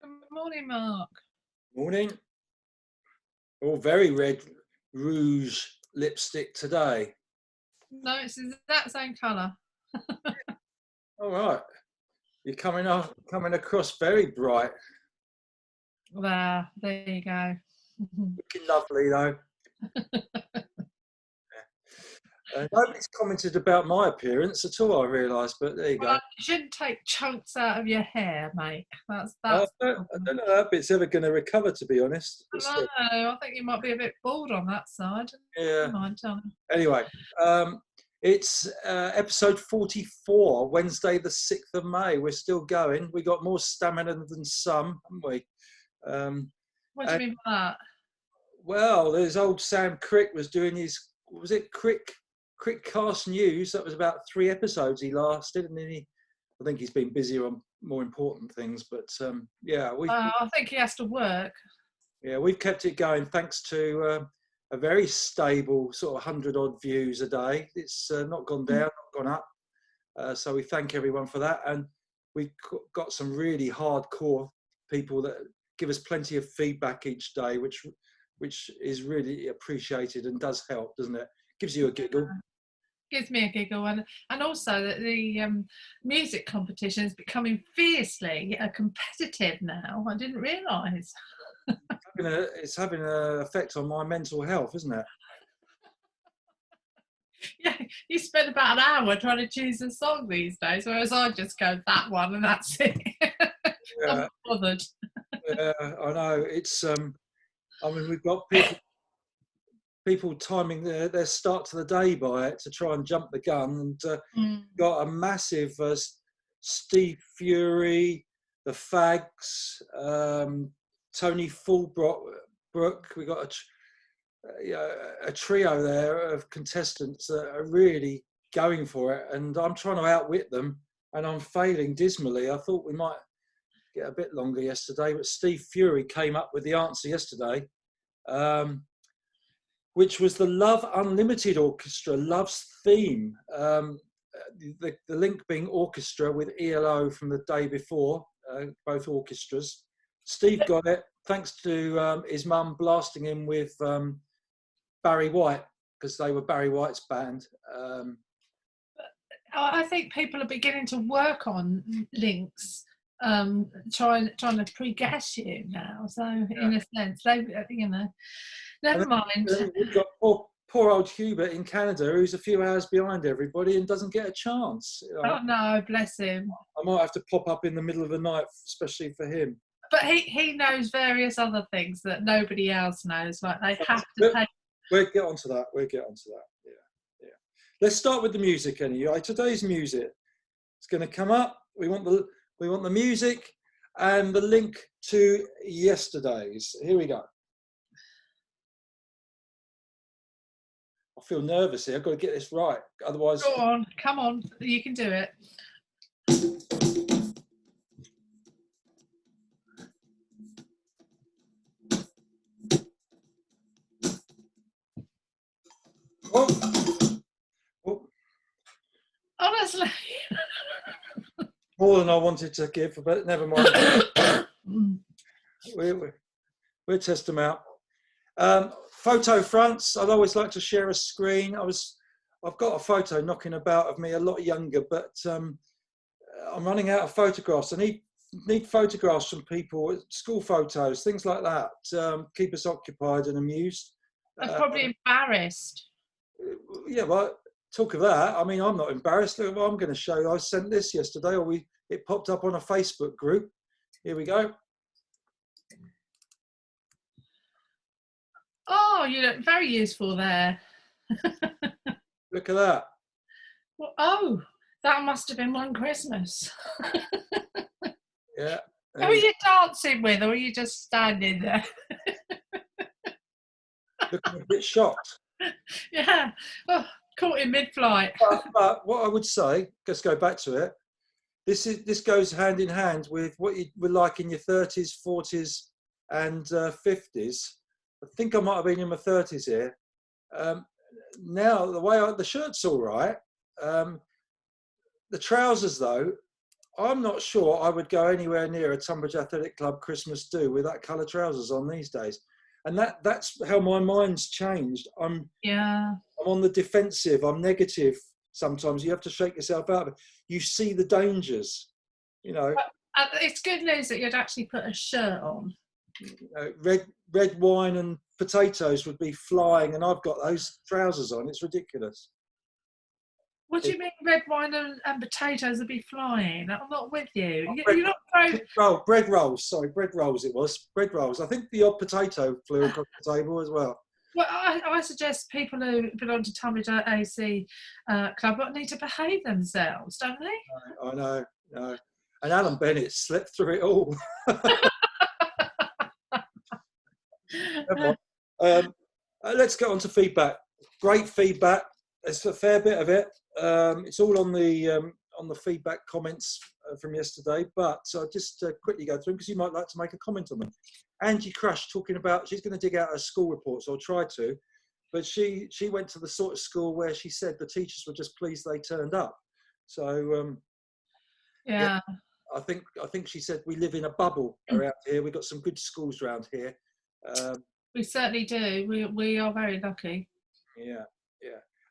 Good morning, Mark. Morning. All very red rouge lipstick today. No, it's the exact same colour. All right. You're coming across very bright. There you go. Looking lovely though. Nobody's commented about my appearance at all, I realise, but there you Well, go. you shouldn't take chunks out of your hair, mate. That's I the don't, I problem. don't know how it's ever going to recover, to be honest. But I still, know. I think you might be a bit bald on that side. yeah. Never mind, darling. Anyway, it's episode 44, Wednesday the 6th of May. We're still going. We got more stamina than some, haven't we? What do you mean by that? Well, there's old Sam Crick was doing his, was it Crickcast News? That was about 3 episodes he lasted, and then I think he's been busier on more important things. But yeah, I think he has to work. we've kept it going thanks to a very stable sort of 100 odd views a day. It's not gone down, not gone up. So we thank everyone for that, and we've got some really hardcore people that give us plenty of feedback each day, which is really appreciated and does help, doesn't it? Gives you a giggle. Gives me a giggle, and also that the music competition is becoming fiercely competitive now. I didn't realise. It's having an effect on my mental health, isn't it? Yeah, you spend about an hour trying to choose a song these days, whereas I just go that one and that's it. Yeah, I'm not bothered. yeah, I know. It's I mean, we've got people timing their start to the day by it to try and jump the gun, and got a massive Steve Fury, the Fags, Tony Fulbrook. We got a trio there of contestants that are really going for it, and I'm trying to outwit them, and I'm failing dismally. I thought we might get a bit longer yesterday, but Steve Fury came up with the answer yesterday, which was the Love Unlimited Orchestra, Love's theme. The link being orchestra with ELO from the day before, both orchestras. Steve got it thanks to his mum blasting him with Barry White, because they were Barry White's band. I think people are beginning to work on links, trying to pre-guess you now. So in a sense, they, never mind. We've got poor old Hubert in Canada, who's a few hours behind everybody and doesn't get a chance. Oh no, bless him. I might have to pop up in the middle of the night, especially for him. But he knows various other things that nobody else knows. Like they have to pay. We'll get onto that. Yeah. Let's start with the music anyway. Today's music. It's going to come up. We want the music and the link to yesterday's. Here we go. I feel nervous here. I've got to get this right. Otherwise, go on, come on, you can do it. Honestly. More than I wanted to give, but never mind. We'll test them out. Photo fronts. I'd always like to share a screen. I've got a photo knocking about of me a lot younger, but I'm running out of photographs. I need photographs from people, school photos, things like that. Keep us occupied and amused. I'm probably embarrassed. Yeah, well, talk of that. I mean, I'm not embarrassed. Look what I'm going to show you. I sent this yesterday, or it popped up on a Facebook group. Here we go. Oh, you look very useful there. Look at that. Well, oh, that must have been one Christmas. Yeah. Who are you dancing with, or are you just standing there? Looking a bit shocked. Yeah. Oh, caught in mid-flight. But what I would say, let's go back to it. This goes hand in hand with what you were like in your 30s, 40s, and 50s. I think I might have been in my 30s here. Now the shirt's all right. The trousers though, I'm not sure I would go anywhere near a Tunbridge Athletic Club Christmas do with that colour trousers on these days. And that's how my mind's changed. I'm on the defensive. I'm negative. Sometimes you have to shake yourself out of it. You see the dangers, you know. It's good news that you'd actually put a shirt on. Red wine and potatoes would be flying, and I've got those trousers on. It's ridiculous. What do you mean red wine and potatoes would be flying? I'm not with you. You're not bread rolls. Sorry, bread rolls it was. Bread rolls. I think the odd potato flew across the table as well. Well, I suggest people who belong to Tunbridge AC Club need to behave themselves, don't they? I know. And Alan Bennett slept through it all. Let's get on to feedback. Great feedback. There's a fair bit of it. It's all on the feedback comments from yesterday, but I'll just quickly go through because you might like to make a comment on them. Angie Crush talking about she's going to dig out her school reports, or try to, but she went to the sort of school where she said the teachers were just pleased they turned up. So yeah, I think she said we live in a bubble around here. We've got some good schools around here. We certainly do. We are very lucky. Yeah.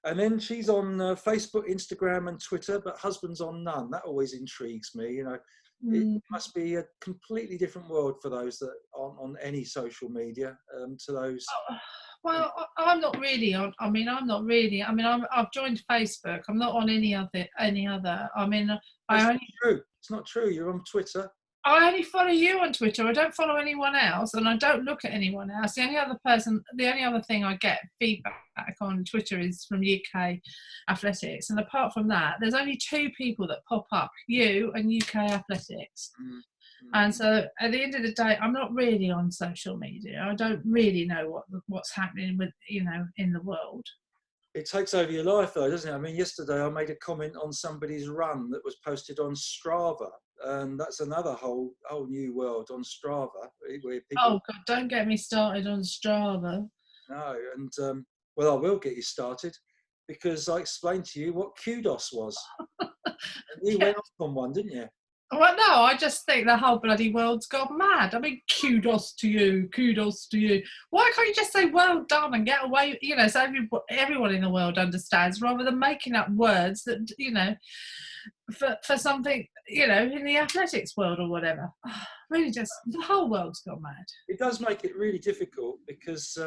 And then she's on Facebook, Instagram, and Twitter, but husband's on none. That always intrigues me. You know, it must be a completely different world for those that aren't on any social media. To those. Well, I'm not really on. I've joined Facebook. I'm not on any other. It's not true. You're on Twitter. I only follow you on Twitter. I don't follow anyone else, and I don't look at anyone else. The only other thing I get feedback on Twitter is from UK Athletics, and apart from that, there's only 2 people that pop up: you and UK Athletics. And so, at the end of the day, I'm not really on social media. I don't really know what's happening with in the world. It takes over your life, though, doesn't it? I mean, yesterday I made a comment on somebody's run that was posted on Strava, and that's another whole new world on Strava. Where people... Oh God, don't get me started on Strava. No, and well, I will get you started because I explained to you what kudos was. And you went off on one, didn't you? Well, no, I just think the whole bloody world's gone mad. I mean, kudos to you. Why can't you just say well done and get away, so everyone in the world understands, rather than making up words that, for something, in the athletics world or whatever. Really just, the whole world's gone mad. It does make it really difficult because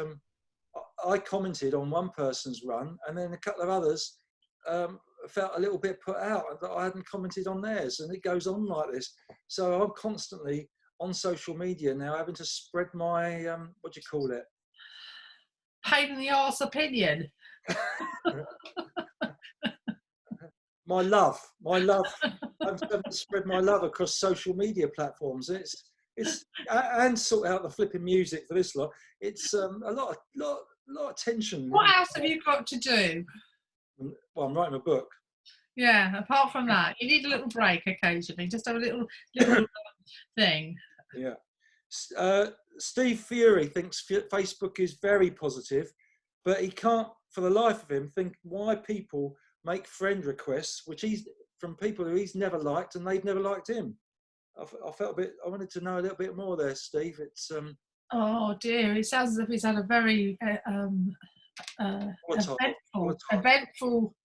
I commented on one person's run and then a couple of others felt a little bit put out that I hadn't commented on theirs, and it goes on like this. So I'm constantly on social media now having to spread my what do you call it? Pain in the arse opinion. my love. I'm having to spread my love across social media platforms. It's and sort out the flipping music for this lot. It's a lot of tension. What else have you got to do? Well, I'm writing a book. Yeah, apart from that, you need a little break occasionally. Just have a little thing. Yeah. Steve Fury thinks Facebook is very positive, but he can't, for the life of him, think why people make friend requests, which he's from people who he's never liked and they've never liked him. I felt a bit. I wanted to know a little bit more there, Steve. It's. Oh dear! It sounds as if he's had a very eventful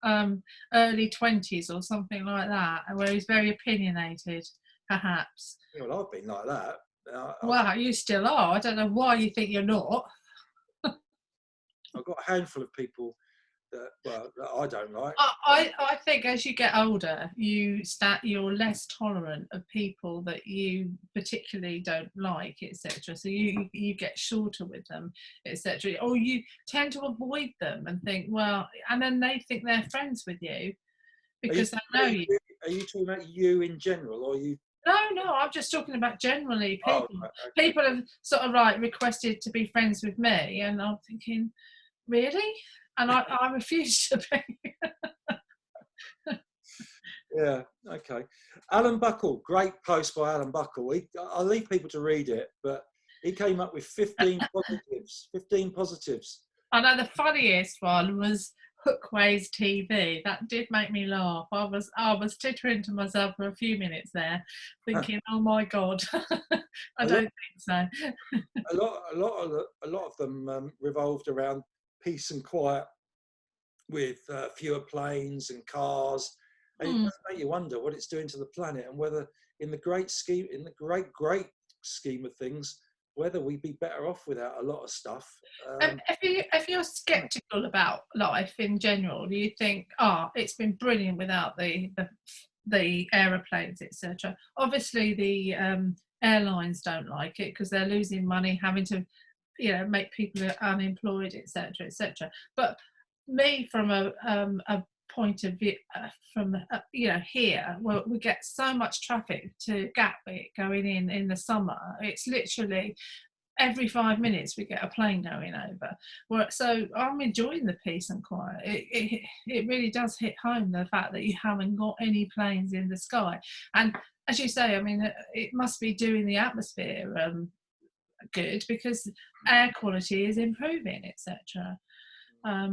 early 20s or something like that, where he's very opinionated, perhaps. Well, I've been like that. Well, you still are. I don't know why you think you're not. I've got a handful of people that I don't like. I think as you get older, you're less tolerant of people that you particularly don't like, etc. So you get shorter with them, etc. Or you tend to avoid them and think, well, and then they think they're friends with you because they know you. Are you talking about you in general, or you? No, I'm just talking about generally people. People have sort of requested to be friends with me, and I'm thinking, really? And I refuse to be. Yeah, okay. Alan Buckle, great post by Alan Buckle. I'll leave people to read it, but he came up with 15 positives. 15 positives. I know the funniest one was Hookways TV. That did make me laugh. I was tittering to myself for a few minutes there, thinking, "Oh my God, I A don't lot, think so." a lot of them revolved around peace and quiet, with fewer planes and cars, and it Hmm. does make you wonder what it's doing to the planet, and whether, in the great scheme of things, whether we'd be better off without a lot of stuff. If you're skeptical about life in general, do you think, it's been brilliant without the aeroplanes, etc.? Obviously, the airlines don't like it because they're losing money, having to, make people unemployed, etc., etc. But me, from a point of view, from here, where we get so much traffic to Gatwick going in the summer, it's literally every 5 minutes we get a plane going over. So I'm enjoying the peace and quiet. It really does hit home, the fact that you haven't got any planes in the sky. And as you say, I mean, it must be doing the atmosphere good, because air quality is improving, etc.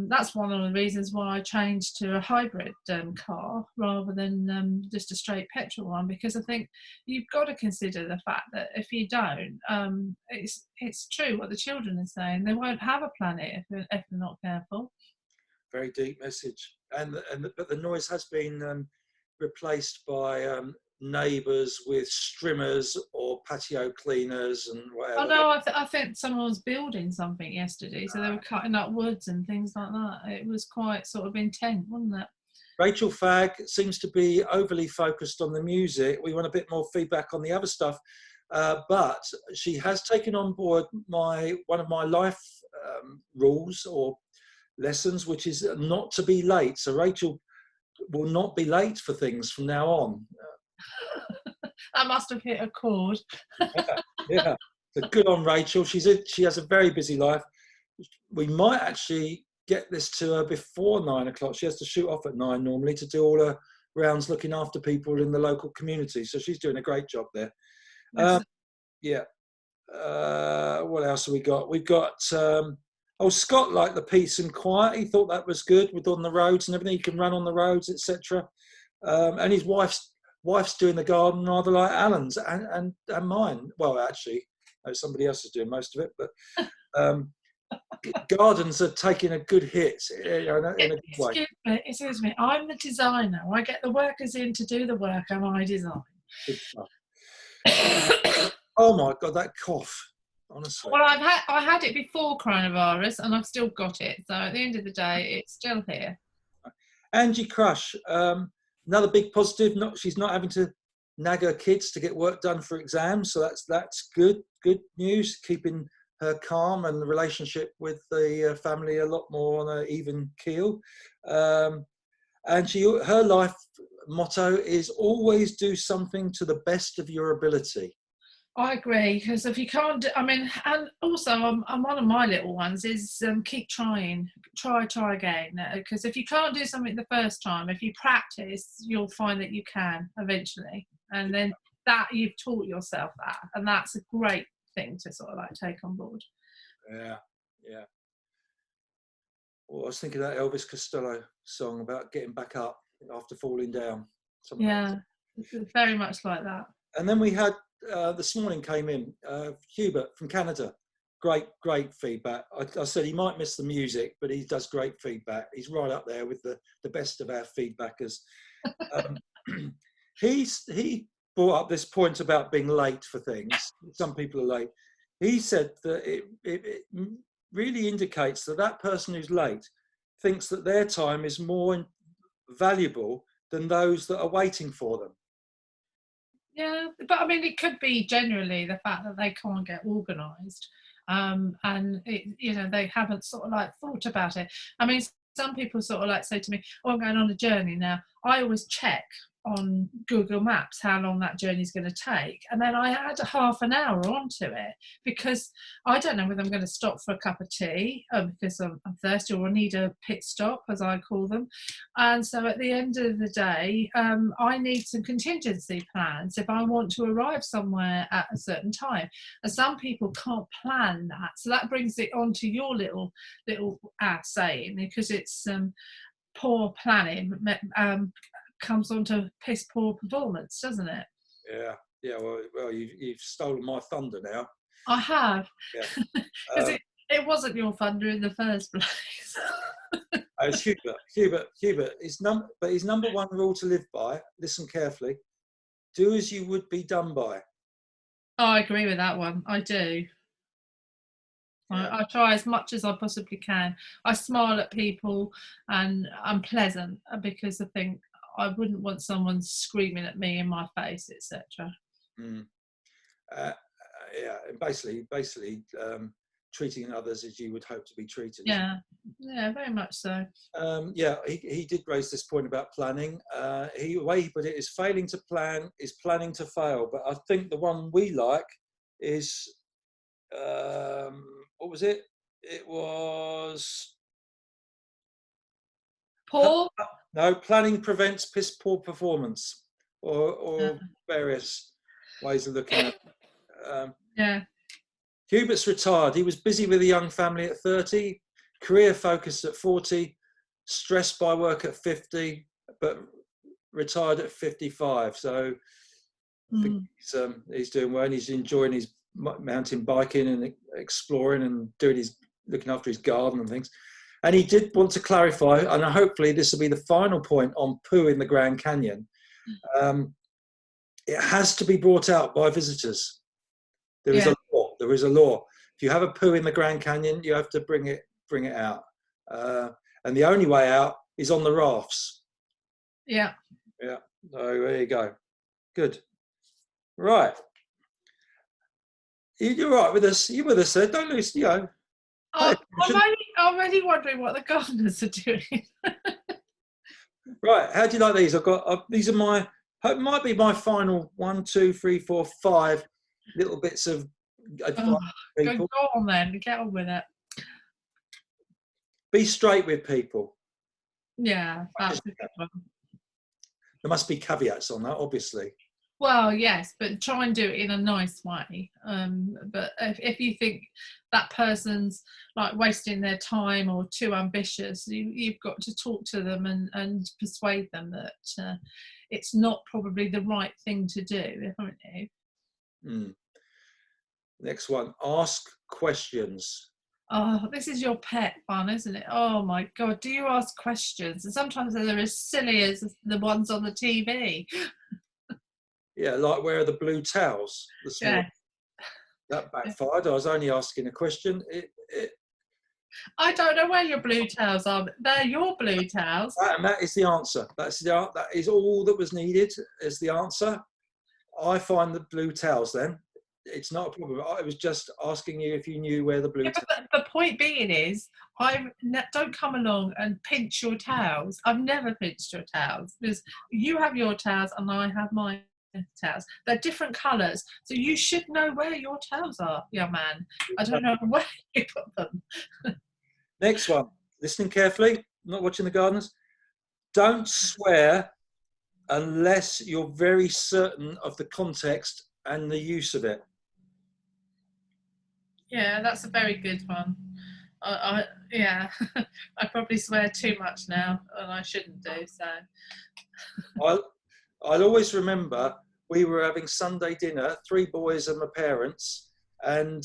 That's one of the reasons why I changed to a hybrid car rather than just a straight petrol one, because I think you've got to consider the fact that if you don't, it's true what the children are saying, they won't have a planet if they're not careful. Very deep message, but the noise has been replaced by neighbours with strimmers or patio cleaners and Oh whatever. no, I think someone was building something yesterday, so they were cutting up woods and things like that. It was quite sort of intense, wasn't it? Rachel Fagg seems to be overly focused on the music. We want a bit more feedback on the other stuff, but she has taken on board one of my life rules or lessons, which is not to be late. So Rachel will not be late for things from now on. That must have hit a chord. Yeah. So good on Rachel. She has a very busy life. We might actually get this to her before 9 o'clock. She has to shoot off at 9 normally to do all her rounds looking after people in the local community. So she's doing a great job there. Yeah. What else have we got? We've got Scott liked the peace and quiet. He thought that was good with on the roads and everything. He can run on the roads, etc. And his wife's doing the garden rather like Alan's and mine. Well, actually, somebody else is doing most of it, but gardens are taking a good hit in a good way. Excuse me. I'm the designer. I get the workers in to do the work, and I design. Good stuff. Oh my God, that cough! Honestly. Well, I had it before coronavirus, and I've still got it. So at the end of the day, it's still here. Angie Crush, another big positive. She's not having to nag her kids to get work done for exams, so that's good news. Keeping her calm and the relationship with the family a lot more on an even keel. And her life motto is always do something to the best of your ability. I agree, because if you can't, and also one of my little ones is keep trying, try again. Because if you can't do something the first time, if you practice, you'll find that you can eventually, and then that you've taught yourself that, and that's a great thing to sort of like take on board. Yeah. Well, I was thinking that Elvis Costello song about getting back up after falling down. Very much like that. And then we had this morning came in Hubert from Canada. Great feedback. I said he might miss the music, but he does great feedback. He's right up there with the best of our feedbackers. He brought up this point about being late for things. Some people are late. He said that it really indicates that person who's late thinks that their time is more valuable than those that are waiting for them. Yeah, but I mean, it could be generally the fact that they can't get organised, and they haven't sort of like thought about it. I mean, some people sort of like say to me, "Oh, I'm going on a journey now." I always check on Google Maps how long that journey is going to take, and then I add half an hour onto it because I don't know whether I'm going to stop for a cup of tea because I'm thirsty, or I need a pit stop, as I call them. And so at the end of the day, I need some contingency plans if I want to arrive somewhere at a certain time. And some people can't plan that, so that brings it on to your little saying, because it's poor planning comes on to piss poor performance, doesn't it? Yeah. Well, you've stolen my thunder now. I have. Yeah. Because it wasn't your thunder in the first place. It's Hubert. His number one rule to live by. Listen carefully. Do as you would be done by. Oh, I agree with that one. I do. Yeah. I try as much as I possibly can. I smile at people and I'm pleasant because I think I wouldn't want someone screaming at me in my face, etc. Yeah, basically, treating others as you would hope to be treated. Yeah, very much so. Yeah, he did raise this point about planning. The way he put it is, failing to plan is planning to fail. But I think the one we like is, what was it? It was Paul. No, planning prevents piss poor performance, or various ways of looking at it. Yeah. Hubert's retired. He was busy with a young family at 30, career focused at 40, stressed by work at 50, but retired at 55. So I think he's doing well, and he's enjoying his mountain biking and exploring and looking after his garden and things. And he did want to clarify, and hopefully this will be the final point on poo in the Grand Canyon. It has to be brought out by visitors. There is a law. There is a law. If you have a poo in the Grand Canyon, you have to bring it out. And the only way out is on the rafts. Yeah. Yeah. So there you go. Good. Right. You're right with us. You're with us there. Don't lose, I'm really wondering what the gardeners are doing. Right. How do you like these? These are might be my final 1, 2, 3, 4, 5 little bits of advice. Go on then. Get on with it. Be straight with people. Yeah, that's a good one. There must be caveats on that, obviously. Well, yes, but try and do it in a nice way. But if you think that person's like wasting their time or too ambitious, you've got to talk to them and persuade them that it's not probably the right thing to do, haven't you? Next one, ask questions. Oh, this is your pet one, isn't it? Oh my God, do you ask questions? And sometimes they're as silly as the ones on the TV. Yeah, like where are the blue towels this morning? That backfired. I was only asking a question. I don't know where your blue towels are. They're your blue towels. And that is the answer. That is all that was needed as the answer. I find the blue towels then. It's not a problem. I was just asking you if you knew where the blue towels. But the point being is, don't come along and pinch your towels. I've never pinched your towels because you have your towels and I have mine. Towels. They're different colours, so you should know where your towels are, young man. I don't know where you put them. Next one. Listening carefully, not watching the gardeners. Don't swear unless you're very certain of the context and the use of it. Yeah, that's a very good one. I probably swear too much now, and I shouldn't do so. I'll always remember we were having Sunday dinner, 3 boys and my parents, and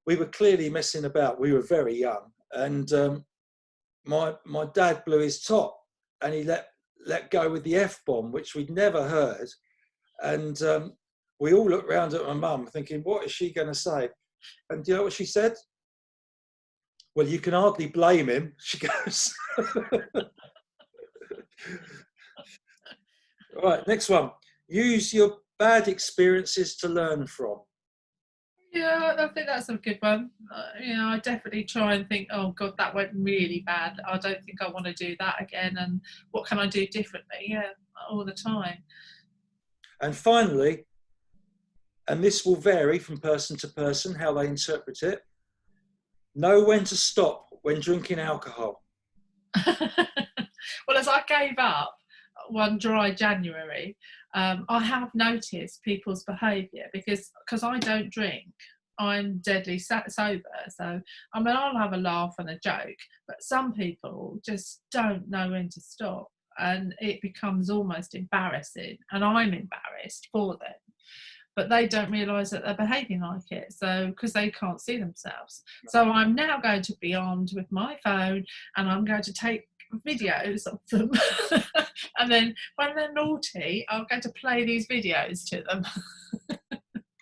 we were clearly messing about. We were very young, and my dad blew his top, and he let go with the F-bomb, which we'd never heard, and we all looked round at my mum, thinking, "What is she going to say?" And do you know what she said? "Well, you can hardly blame him," she goes. Right, next one. Use your bad experiences to learn from. Yeah, I think that's a good one. I definitely try and think, oh God, that went really bad. I don't think I want to do that again. And what can I do differently? Yeah, all the time. And finally, and this will vary from person to person, how they interpret it, know when to stop when drinking alcohol. Well, as I gave up one dry January, I have noticed people's behaviour because I don't drink. I'm deadly sober, so I mean I'll have a laugh and a joke, but some people just don't know when to stop, and it becomes almost embarrassing, and I'm embarrassed for them. But they don't realise that they're behaving like it, so because they can't see themselves. So I'm now going to be armed with my phone, and I'm going to take videos of them, and then when they're naughty, I'm going to play these videos to them.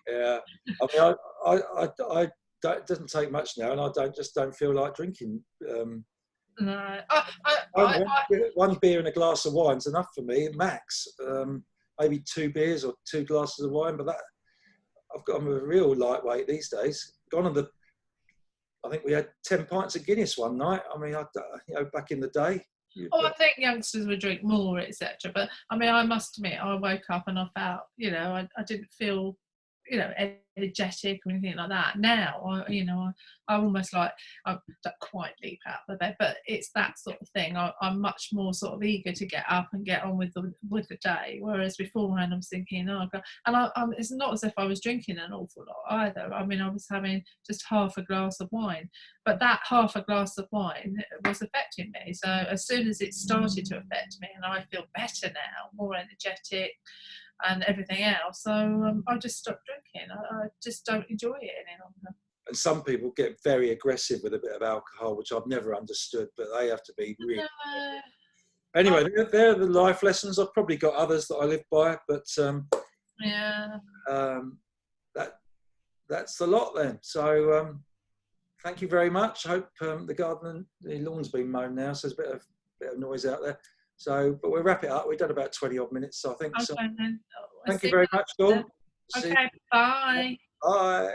Yeah, I mean, I don't, it doesn't take much now, and I don't feel like drinking. No, One beer and a glass of wine's enough for me, max. Maybe 2 beers or 2 glasses of wine, but I'm a real lightweight these days. I think we had 10 pints of Guinness one night. I mean, back in the day. I think youngsters would drink more, etc. But I mean, I must admit, I woke up and I felt, I didn't feel, energetic or anything like that. Now, I almost like, I don't quite leap out of the bed, but it's that sort of thing. I'm much more sort of eager to get up and get on with the day. Whereas beforehand, I was thinking, oh God, and it's not as if I was drinking an awful lot either. I mean, I was having just half a glass of wine, but that half a glass of wine was affecting me. So as soon as it started to affect me, and I feel better now, more energetic, and everything else. So I just stopped drinking. I just don't enjoy it any longer. And some people get very aggressive with a bit of alcohol, which I've never understood, but they have to be really. Anyway, they're the life lessons. I've probably got others that I live by, but that's the lot then. So thank you very much. I hope the garden and the lawn's been mown now, so there's a bit of noise out there. So, but we'll wrap it up. We've done about 20 odd minutes, so I think. Okay, then. Thank you very much, Dawn. Okay, bye. Bye.